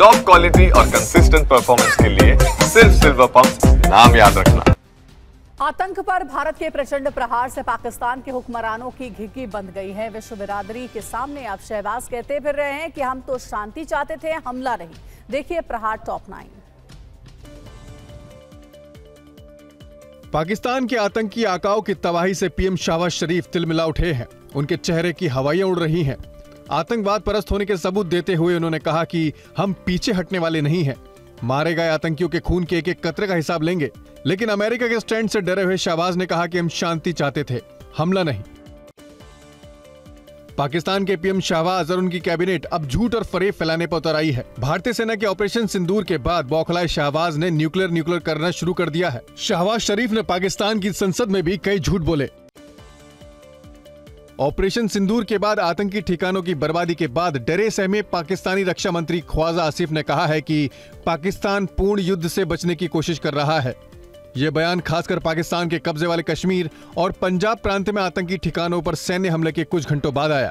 Top quality और consistent performance के लिए सिर्फ सिल्वर पंप नाम याद रखना। आतंक पर भारत के प्रचंड प्रहार से पाकिस्तान के हुक्मरानों की घिघी बंध गई है। विश्व बिरादरी के सामने अब शहबाज कहते फिर रहे हैं कि हम तो शांति चाहते थे, हमला नहीं। देखिए प्रहार टॉप 9। पाकिस्तान के आतंकी आकाओं की तबाही से पीएम शहबाज शरीफ तिलमिला उठे हैं। उनके चेहरे की हवाइयां उड़ रही हैं। आतंकवाद परस्त होने के सबूत देते हुए उन्होंने कहा कि हम पीछे हटने वाले नहीं हैं। मारे गए आतंकियों के खून के एक एक कतरे का हिसाब लेंगे। लेकिन अमेरिका के स्टैंड से डरे हुए शहबाज ने कहा कि हम शांति चाहते थे, हमला नहीं। पाकिस्तान के पीएम शहबाज और उनकी कैबिनेट अब झूठ और फरेब फैलाने पर उतर आई है। भारतीय सेना के ऑपरेशन सिंदूर के बाद बौखलाए शहबाज ने न्यूक्लियर करना शुरू कर दिया है। शहबाज शरीफ ने पाकिस्तान की संसद में भी कई झूठ बोले। ऑपरेशन सिंदूर के बाद आतंकी ठिकानों की बर्बादी के बाद डरे सहमे पाकिस्तानी रक्षा मंत्री ख्वाजा आसिफ ने कहा है कि पाकिस्तान पूर्ण युद्ध से बचने की कोशिश कर रहा है। यह बयान खासकर पाकिस्तान के कब्जे वाले कश्मीर और पंजाब प्रांत में आतंकी ठिकानों पर सैन्य हमले के कुछ घंटों बाद आया।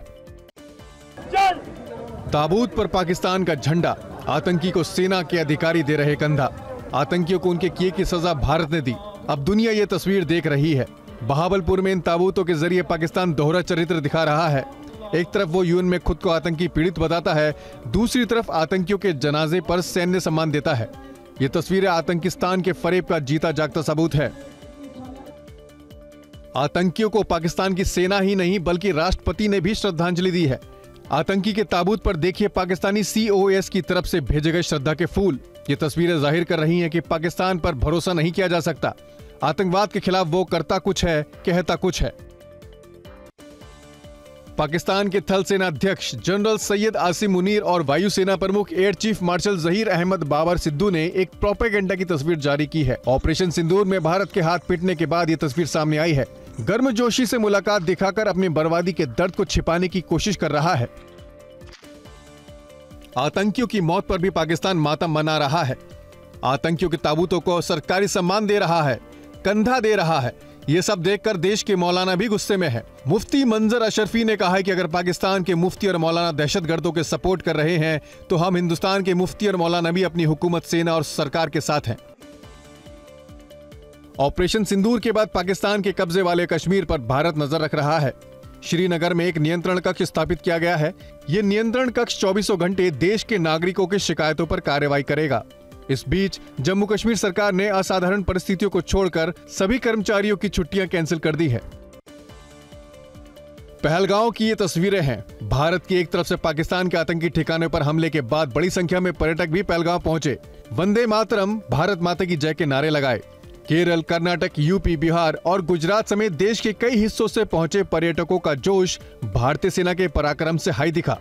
ताबूत पर पाकिस्तान का झंडा, आतंकी को सेना के अधिकारी दे रहे कंधा। आतंकियों को उनके किए की सजा भारत ने दी। अब दुनिया ये तस्वीर देख रही है। बहावलपुर में इन ताबूतों के जरिए पाकिस्तान दोहरा चरित्र दिखा रहा है। एक तरफ वो यूएन में खुद को आतंकी पीड़ित बताता है, दूसरी तरफ आतंकियों के जनाजे पर सैन्य सम्मान देता है। ये तस्वीरें आतंकिस्तान के फरेब का जीता जागता सबूत है। आतंकियों को पाकिस्तान की सेना ही नहीं बल्कि राष्ट्रपति ने भी श्रद्धांजलि दी है। आतंकी के ताबूत पर देखिए पाकिस्तानी COS की तरफ से भेजे गए श्रद्धा के फूल। ये तस्वीरें जाहिर कर रही हैं कि पाकिस्तान पर भरोसा नहीं किया जा सकता। आतंकवाद के खिलाफ वो करता कुछ है, कहता कुछ है। पाकिस्तान के थल सेना अध्यक्ष जनरल सैयद आसिम मुनीर और वायुसेना प्रमुख air chief marshal Zaheer Ahmed Babar Sidhu ने एक प्रोपेगेंडा की तस्वीर जारी की है। ऑपरेशन सिंदूर में भारत के हाथ पिटने के बाद ये तस्वीर सामने आई है। गर्मजोशी से मुलाकात दिखाकर अपनी बर्बादी के दर्द को छिपाने की कोशिश कर रहा है। आतंकियों की मौत पर भी पाकिस्तान मातम मना रहा है। आतंकियों के ताबूतों को सरकारी सम्मान दे रहा है, कंधा दे रहा है। ये सब देखकर देश के मौलाना भी गुस्से में है। मुफ्ती मंजर अशरफी ने कहा है कि अगर पाकिस्तान के मुफ्ती और मौलाना दहशतगर्दों के सपोर्ट कर रहे हैं तो हम हिंदुस्तान के मुफ्ती और मौलाना भी अपनी हुकूमत, सेना और सरकार के साथ हैं। ऑपरेशन सिंदूर के बाद पाकिस्तान के कब्जे वाले कश्मीर पर भारत नजर रख रहा है। श्रीनगर में एक नियंत्रण कक्ष स्थापित किया गया है। ये नियंत्रण कक्ष 24 घंटे देश के नागरिकों की शिकायतों पर कार्रवाई करेगा। इस बीच जम्मू कश्मीर सरकार ने असाधारण परिस्थितियों को छोड़कर सभी कर्मचारियों की छुट्टियां कैंसिल कर दी है। पहलगांव की ये तस्वीरें हैं। भारत की एक तरफ से पाकिस्तान के आतंकी ठिकाने पर हमले के बाद बड़ी संख्या में पर्यटक भी पहलगांव पहुंचे। वंदे मातरम, भारत माता की जय के नारे लगाए। केरल, कर्नाटक, यूपी, बिहार और गुजरात समेत देश के कई हिस्सों से पहुंचे पर्यटकों का जोश भारतीय सेना के पराक्रम से हाई दिखा।